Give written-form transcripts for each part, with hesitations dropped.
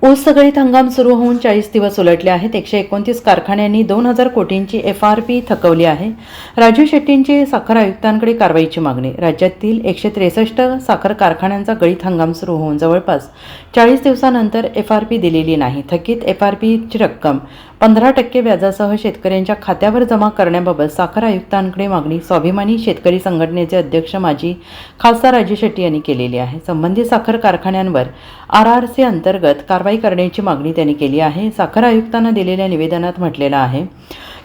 ऊस सगळीत हंगाम सुरू होऊन 40 दिवस उलटले आहेत. 129 कारखान्यांनी 2,000 कोटींची FRP थकवली आहे. राजू शेट्टींची साखर आयुक्तांकडे कारवाईची मागणी. राज्यातील 163 साखर कारखान्यांचा गळीत हंगाम सुरू होऊन जवळपास 40 दिवसांनंतर FRP दिलेली नाही. थकीत FRPची रक्कम 15% व्याजासह शेतकऱ्यांच्या खात्यावर जमा करण्याबाबत साखर आयुक्तांकडे मागणी स्वाभिमानी शेतकरी संघटनेचे अध्यक्ष माजी खासदार राजू शेट्टी यांनी केलेली आहे. संबंधित साखर कारखान्यांवर RRC अंतर्गत कारवाई करण्याची मागणी त्यांनी केली आहे. साखर आयुक्तांना दिलेल्या निवेदनात म्हटलेलं आहे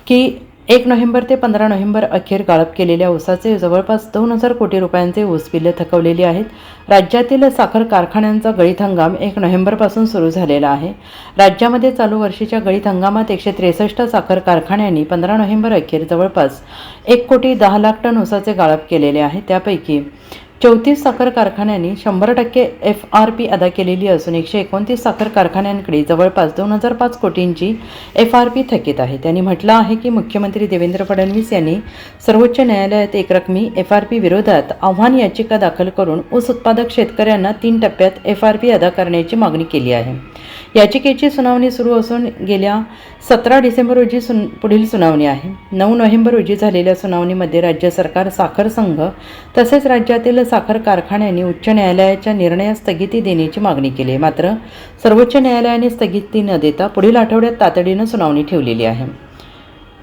की 1 नोव्हेंबर ते 15 नोव्हेंबर अखेर गाळप केलेल्या ऊसाचे जवळपास 2,000 कोटी रुपयांचे ऊस बिलं थकवलेली आहेत. राज्यातील साखर कारखान्यांचा गळीत हंगाम 1 नोव्हेंबरपासून सुरू झालेला आहे. राज्यामध्ये चालू वर्षीच्या गळीत हंगामात 163 साखर कारखान्यांनी 15 नोव्हेंबर अखेर जवळपास 1,10,00,000 टन ऊसाचे गाळप केलेले आहे. त्यापैकी 34 साखर कारखान्यांनी 100% FRP अदा केलेली असून 129 साखर कारखान्यांकडे जवळपास 2,005 कोटींची FRP थकीत आहे. त्यांनी म्हटलं आहे की मुख्यमंत्री देवेंद्र फडणवीस यांनी सर्वोच्च न्यायालयात एकरकमी FRP विरोधात आव्हान याचिका दाखल करून ऊस उत्पादक शेतकऱ्यांना 3 टप्प्यात FRP अदा करण्याची मागणी केली आहे. याचिकेची सुनावणी सुरू असून गेल्या 17 डिसेंबर रोजी पुढील सुनावणी आहे. 9 नोव्हेंबर रोजी झालेल्या सुनावणीमध्ये राज्य सरकार, साखर संघ तसेच राज्यातील साखर कारखान्यांनी उच्च न्यायालयाच्या निर्णयास स्थगिती देण्याची मागणी केली. मात्र सर्वोच्च न्यायालयाने स्थगिती न देता पुढील आठवड्यात तातडीनं सुनावणी ठेवलेली आहे.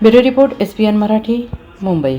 Bureau report SBN Marathi, Mumbai.